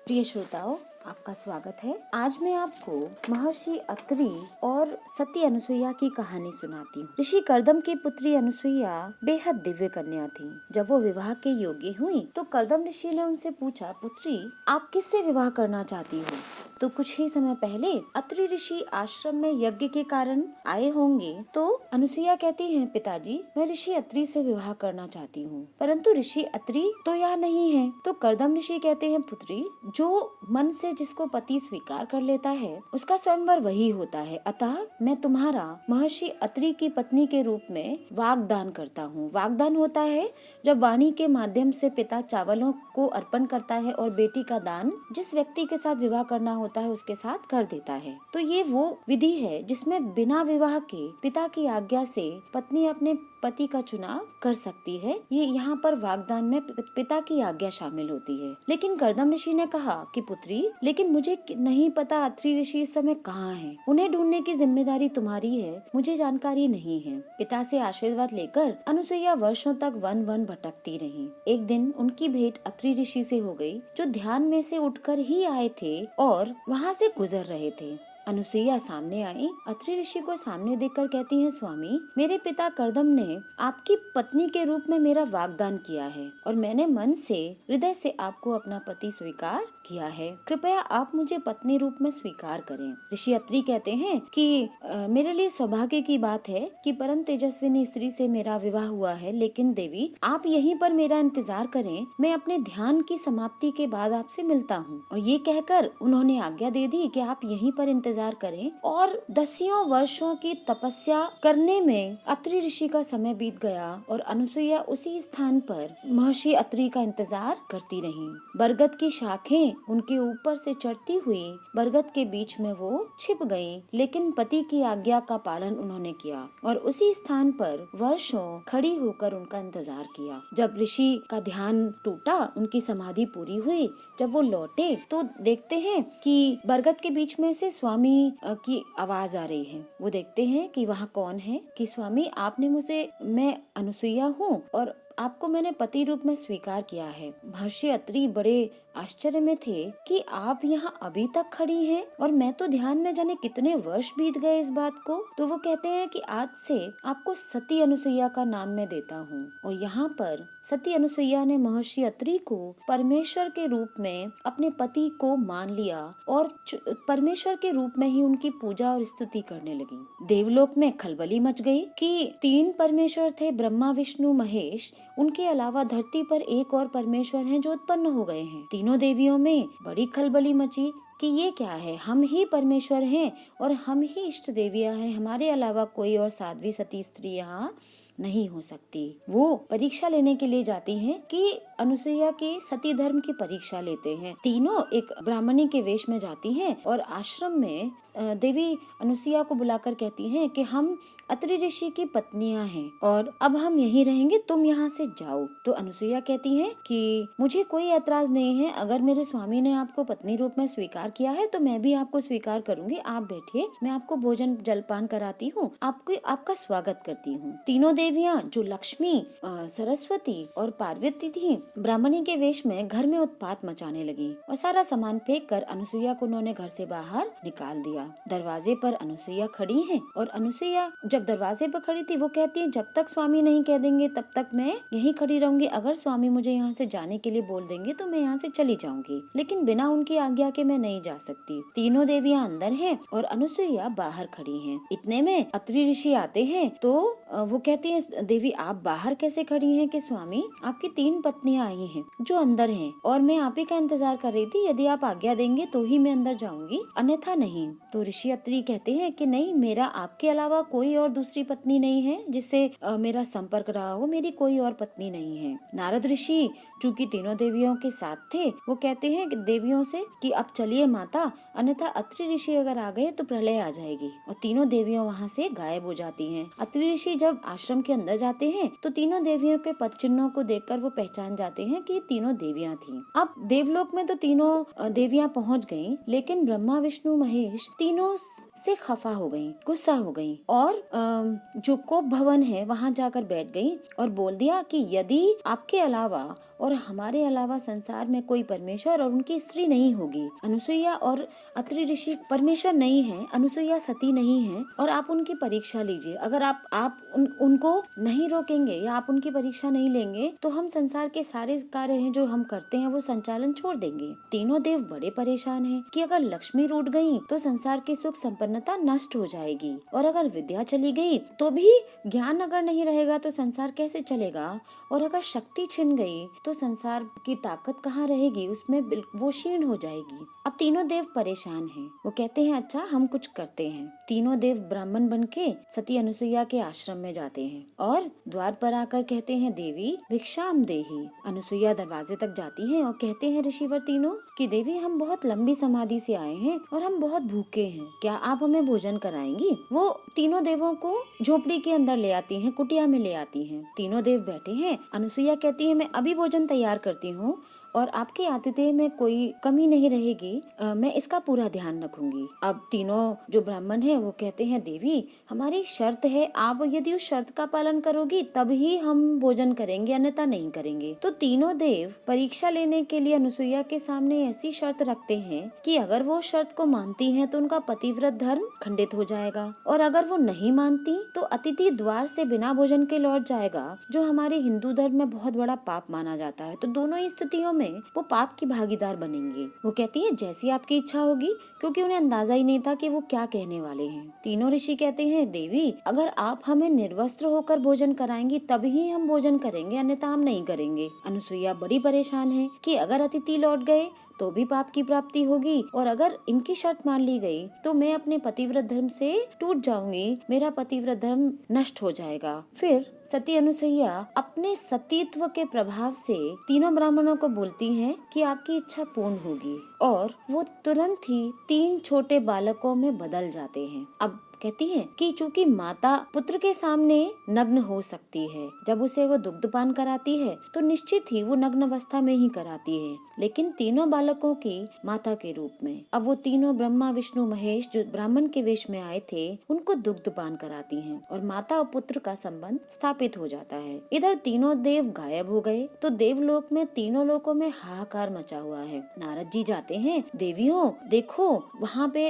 प्रिय श्रोताओं, आपका स्वागत है। आज मैं आपको महर्षि अत्रि और सती अनुसुईया की कहानी सुनाती हूँ। ऋषि कर्दम की पुत्री अनुसुईया बेहद दिव्य कन्या थी। जब वो विवाह के योग्य हुई तो कर्दम ऋषि ने उनसे पूछा, पुत्री आप किससे विवाह करना चाहती हो? तो कुछ ही समय पहले अत्रि ऋषि आश्रम में यज्ञ के कारण आए होंगे। तो अनुसुईया कहती है, पिताजी मैं ऋषि अत्रि से विवाह करना चाहती हूँ, परंतु ऋषि अत्रि तो यहाँ नहीं है। तो कर्दम ऋषि कहते हैं, पुत्री जो मन से जिसको पति स्वीकार कर लेता है उसका स्वयंवर वही होता है। अतः मैं तुम्हारा महर्षि अत्रि की पत्नी के रूप में वागदान करता हूँ। वागदान होता है जब वाणी के माध्यम से पिता चावलों को अर्पण करता है और बेटी का दान जिस व्यक्ति के साथ विवाह करना होता है उसके साथ कर देता है। तो ये वो विधि है जिसमें बिना विवाह के पिता की आज्ञा से पत्नी अपने पति का चुनाव कर सकती है। ये यहाँ पर वागदान में पिता की आज्ञा शामिल होती है। लेकिन कर्दम ऋषि ने कहा कि पुत्री लेकिन मुझे नहीं पता अत्रि ऋषि इस समय कहाँ हैं। उन्हें ढूंढने की जिम्मेदारी तुम्हारी है, मुझे जानकारी नहीं है। पिता से आशीर्वाद लेकर अनुसुईया वर्षों तक वन वन भटकती रही। एक दिन उनकी भेंट अत्रि ऋषि से हो गई, जो ध्यान में से उठकर ही आए थे और वहाँ से गुजर रहे थे। अनुसुईया सामने आई। अत्रि ऋषि को सामने देखकर कहती है, स्वामी मेरे पिता कर्दम ने आपकी पत्नी के रूप में मेरा वागदान किया है और मैंने मन से हृदय से आपको अपना पति स्वीकार किया है। कृपया आप मुझे पत्नी रूप में स्वीकार करें। ऋषि अत्रि कहते हैं कि मेरे लिए सौभाग्य की बात है कि परम तेजस्विनी स्त्री से मेरा विवाह हुआ है, लेकिन देवी आप यहीं पर मेरा इंतजार करें, मैं अपने ध्यान की समाप्ति के बाद आपसे मिलता हूँ। और ये कहकर उन्होंने आज्ञा दे दी कि आप यहीं पर इंतजार करें। और दसियों वर्षों की तपस्या करने में अत्रि ऋषि का समय बीत गया और अनुसुईया उसी स्थान पर महर्षि अत्रि का इंतजार करती रही। बरगद की शाखें उनके ऊपर से चढ़ती हुई बरगद के बीच में वो छिप गई, लेकिन पति की आज्ञा का पालन उन्होंने किया और उसी स्थान पर वर्षों खड़ी होकर उनका इंतजार किया। जब ऋषि का ध्यान टूटा, उनकी समाधि पूरी हुई, जब वो लौटे तो देखते हैं कि बरगद के बीच में से स्वामी की आवाज आ रही है। वो देखते हैं कि वहाँ कौन है, कि स्वामी आपने मुझे, मैं अनुसुईया हूँ और आपको मैंने पति रूप में स्वीकार किया है। महर्षि अत्रि बड़े आश्चर्य में थे कि आप यहाँ अभी तक खड़ी हैं और मैं तो ध्यान में जाने कितने वर्ष बीत गए इस बात को। तो वो कहते हैं कि आज से आपको सती अनुसुईया का नाम मैं देता हूँ। और यहाँ पर सती अनुसुईया ने महर्षि अत्रि को परमेश्वर के रूप में अपने पति को मान लिया और परमेश्वर के रूप में ही उनकी पूजा और स्तुति करने लगी। देवलोक में खलबली मच गई कि 3 परमेश्वर थे, ब्रह्मा विष्णु महेश। उनके अलावा धरती पर एक और परमेश्वर हैं जो उत्पन्न हो गए हैं। तीनों देवियों में बड़ी खलबली मची कि ये क्या है, हम ही परमेश्वर हैं और हम ही इष्ट देवियां हैं, हमारे अलावा कोई और साध्वी सती स्त्री यहाँ नहीं हो सकती। वो परीक्षा लेने के लिए जाती हैं कि अनुसुईया के सती धर्म की परीक्षा लेते हैं। तीनों एक ब्राह्मणी के वेश में जाती हैं और आश्रम में देवी अनुसुईया को बुलाकर कहती हैं कि हम अत्रि ऋषि की पत्नियां हैं और अब हम यहीं रहेंगे, तुम यहाँ से जाओ। तो अनुसुईया कहती हैं कि मुझे कोई ऐतराज नहीं है, अगर मेरे स्वामी ने आपको पत्नी रूप में स्वीकार किया है तो मैं भी आपको स्वीकार करूंगी। आप बैठिए, मैं आपको भोजन जलपान कराती हूँ, आपका स्वागत करती हूँ। तीनों देवियां जो लक्ष्मी, सरस्वती और पार्वती थी, ब्राह्मणी के वेश में घर में उत्पात मचाने लगी और सारा सामान फेंक कर अनुसुईया को उन्होंने घर से बाहर निकाल दिया। दरवाजे पर अनुसुईया खड़ी है और अनुसुईया जब दरवाजे पर खड़ी थी वो कहती है, जब तक स्वामी नहीं कह देंगे तब तक मैं यहीं खड़ी रहूंगी, अगर स्वामी मुझे यहाँ से जाने के लिए बोल देंगे तो मैं यहाँ से चली जाऊंगी, लेकिन बिना उनकी आज्ञा के मैं नहीं जा सकती। तीनों देवियां अंदर हैं और अनुसुईया बाहर खड़ी हैं। इतने में अत्रि ऋषि आते हैं तो वो कहती है, देवी आप बाहर कैसे खड़ी हैं? कि स्वामी आपकी 3 पत्नियां आई हैं जो अंदर हैं और मैं आप ही का इंतजार कर रही थी, यदि आप आज्ञा देंगे तो ही मैं अंदर जाऊंगी, अन्यथा नहीं। तो ऋषि अत्रि कहते हैं कि नहीं, मेरा आपके अलावा कोई और दूसरी पत्नी नहीं है जिससे मेरा संपर्क रहा हो, मेरी कोई और पत्नी नहीं है। नारद ऋषि चूंकि तीनों देवियों के साथ थे, वो कहते हैं कि देवियों से कि अब चलिए माता, अन्यथा अत्रि ऋषि अगर आ गए तो प्रलय आ जाएगी। और तीनों देवियां वहाँ से गायब हो जाती हैं। अत्रि ऋषि जब आश्रम के अंदर जाते हैं तो तीनों देवियों के पद चिन्हों को देखकर वो पहचान जाते हैं कि तीनों देवियां थीं। अब देवलोक में तो तीनों देवियां पहुंच गईं, लेकिन ब्रह्मा विष्णु महेश तीनों से खफा हो गईं, गुस्सा हो गईं और जो कोप भवन है वहां जाकर बैठ गईं और बोल दिया कि यदि आपके अलावा और हमारे अलावा संसार में कोई परमेश्वर और उनकी स्त्री नहीं होगी, अनुसुईया और अत्रि ऋषि परमेश्वर नहीं है, अनुसुईया सती नहीं है, और आप उनकी परीक्षा लीजिए। अगर आप उनको नहीं रोकेंगे या आप उनकी परीक्षा नहीं लेंगे तो हम संसार के सारे कार्य हैं जो हम करते हैं वो संचालन छोड़ देंगे। तीनों देव बड़े परेशान हैं कि अगर लक्ष्मी रूठ गई तो संसार की सुख संपन्नता नष्ट हो जाएगी, और अगर विद्या चली गई तो भी ज्ञान अगर नहीं रहेगा तो संसार कैसे चलेगा, और अगर शक्ति छिन गई तो संसार की ताकत कहाँ रहेगी, उसमें वो क्षीण हो जाएगी। अब तीनों देव परेशान हैं। वो कहते हैं अच्छा हम कुछ करते हैं। तीनों देव ब्राह्मण बनके सती अनुसुईया के आश्रम में जाते हैं और द्वार पर आकर कहते हैं देवी भिक्षाम देहि। अनुसुईया दरवाजे तक जाती है और कहते हैं ऋषिवर तीनों कि देवी हम बहुत लंबी समाधि से आए हैं और हम बहुत भूखे हैं, क्या आप हमें भोजन कराएंगी। वो तीनों देवों को झोपड़ी के अंदर ले आती हैं, कुटिया में ले आती हैं। तीनों देव बैठे हैं। अनुसुईया कहती है मैं अभी भोजन तैयार करती हूँ और आपके आतिथ्य में कोई कमी नहीं रहेगी, मैं इसका पूरा ध्यान रखूंगी। अब तीनों जो ब्राह्मण हैं वो कहते हैं देवी हमारी शर्त है, आप यदि उस शर्त का पालन करोगी तब ही हम भोजन करेंगे, अन्यथा नहीं करेंगे। तो तीनों देव परीक्षा लेने के लिए अनुसुईया के सामने ऐसी शर्त रखते हैं कि अगर वो शर्त को मानती हैं तो उनका पतिव्रत धर्म खंडित हो जाएगा, और अगर वो नहीं मानती तो अतिथि द्वार से बिना भोजन के लौट जाएगा, जो हमारे हिंदू धर्म में बहुत बड़ा पाप माना जाता है। तो दोनों ही स्थितियों में वो पाप की भागीदार बनेंगे। वो कहती है जैसी आपकी इच्छा होगी, क्योंकि उन्हें अंदाजा ही नहीं था कि वो क्या कहने वाले हैं। तीनों ऋषि कहते हैं देवी अगर आप हमें निर्वस्त्र होकर भोजन कराएंगी तब ही हम भोजन करेंगे, अन्यथा हम नहीं करेंगे। अनुसुईया बड़ी परेशान है कि अगर अतिथि लौट गए तो भी पाप की प्राप्ति होगी, और अगर इनकी शर्त मान ली गई तो मैं अपने पतिव्रत धर्म से टूट जाऊंगी, मेरा पतिव्रत धर्म नष्ट हो जाएगा। फिर सती अनुसुईया अपने सतीत्व के प्रभाव से तीनों ब्राह्मणों को बोलती हैं कि आपकी इच्छा पूर्ण होगी, और वो तुरंत ही 3 छोटे बालकों में बदल जाते हैं। अब कहती है कि चूंकि माता पुत्र के सामने नग्न हो सकती है, जब उसे वो दुग्धपान कराती है तो निश्चित ही वो नग्न अवस्था में ही कराती है, लेकिन तीनों बालकों की माता के रूप में। अब वो तीनों ब्रह्मा विष्णु महेश जो ब्राह्मण के वेश में आए थे उनको दुग्धपान कराती हैं और माता और पुत्र का संबंध स्थापित हो जाता है। इधर तीनों देव गायब हो गए तो देवलोक में तीनों लोकों में हाहाकार मचा हुआ है। नारद जी जाते हैं, देवियों देखो वहाँ पे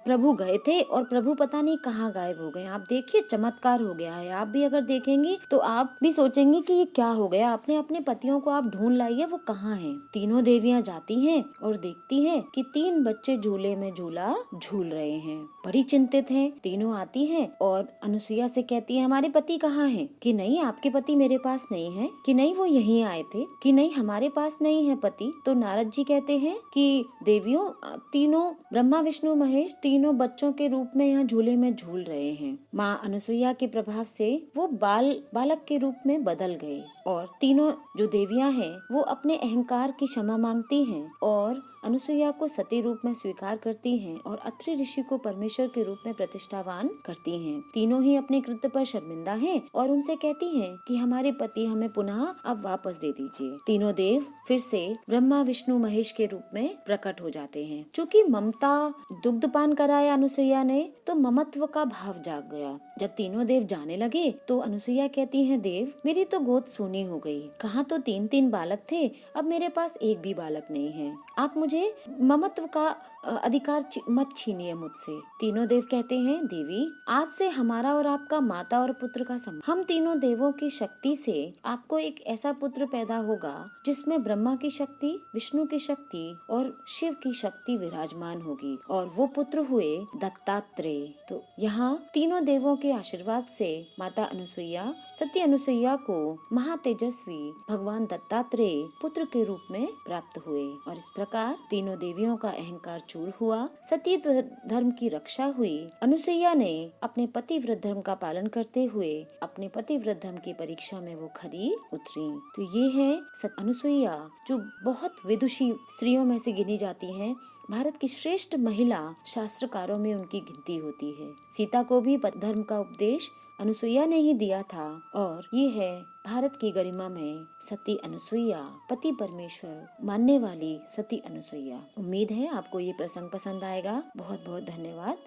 प्रभु गए थे और प्रभु पता नहीं कहाँ गायब हो गए। आप देखिए चमत्कार हो गया है। आप भी अगर देखेंगे तो आप भी सोचेंगे कि ये क्या हो गया। अपने अपने पतियों को आप ढूंढ लाइए, वो कहाँ हैं। तीनों देवियां जाती हैं और देखती हैं कि 3 बच्चे झूले में झूला झूल रहे हैं। बड़ी चिंतित हैं। तीनों आती हैं और अनुसुईया से कहती है हमारे पति कहाँ हैं? कि नहीं आपके पति मेरे पास नहीं है। कि नहीं वो यहीं आए थे। कि नहीं हमारे पास नहीं है पति। तो नारद जी कहते हैं कि देवियों तीनों ब्रह्मा विष्णु महेश तीनों बच्चों के रूप में यहाँ झूले में झूल रहे हैं। माँ अनुसुईया के प्रभाव से वो बालक के रूप में बदल गए और तीनों जो देवियां हैं वो अपने अहंकार की क्षमा मांगती हैं और अनुसुईया को सती रूप में स्वीकार करती हैं और अत्रि ऋषि को परमेश्वर के रूप में प्रतिष्ठावान करती हैं। तीनों ही अपने कृत्य पर शर्मिंदा हैं और उनसे कहती हैं कि हमारे पति हमें पुनः अब वापस दे दीजिए। तीनों देव फिर से ब्रह्मा विष्णु महेश के रूप में प्रकट हो जाते हैं। चूँकि ममता दुग्धपान कराया अनुसुईया ने तो ममत्व का भाव जाग गया। जब तीनों देव जाने लगे तो अनुसुईया कहती है देव मेरी तो गोद सूनी हो गई। कहाँ तो 3-3 बालक थे, अब मेरे पास एक भी बालक नहीं है। आप मुझे ममत्व का अधिकार मत छीनिए मुझसे। तीनों देव कहते हैं देवी आज से हमारा और आपका माता और पुत्र का संबंध। हम तीनों देवों की शक्ति से आपको एक ऐसा पुत्र पैदा होगा जिसमें ब्रह्मा की शक्ति, विष्णु की शक्ति और शिव की शक्ति विराजमान होगी और वो पुत्र हुए दत्तात्रेय। तो यहाँ तीनों देवों के आशीर्वाद से माता अनुसुईया सती अनुसुईया को महातेजस्वी भगवान दत्तात्रेय पुत्र के रूप में प्राप्त हुए और इस प्रकार तीनों देवियों का अहंकार चूर हुआ। सती धर्म की रक्षा हुई। अनुसुईया ने अपने पतिव्रत धर्म का पालन करते हुए अपने पतिव्रत धर्म की परीक्षा में वो खरी उतरी। तो ये है अनुसुईया जो बहुत विदुषी स्त्रियों में से गिनी जाती हैं। भारत की श्रेष्ठ महिला शास्त्रकारों में उनकी गिनती होती है। सीता को भी धर्म का उपदेश अनुसुईया ने ही दिया था और ये है भारत की गरिमा में सती अनुसुईया, पति परमेश्वर मानने वाली सती अनुसुईया। उम्मीद है आपको ये प्रसंग पसंद आएगा। बहुत बहुत धन्यवाद।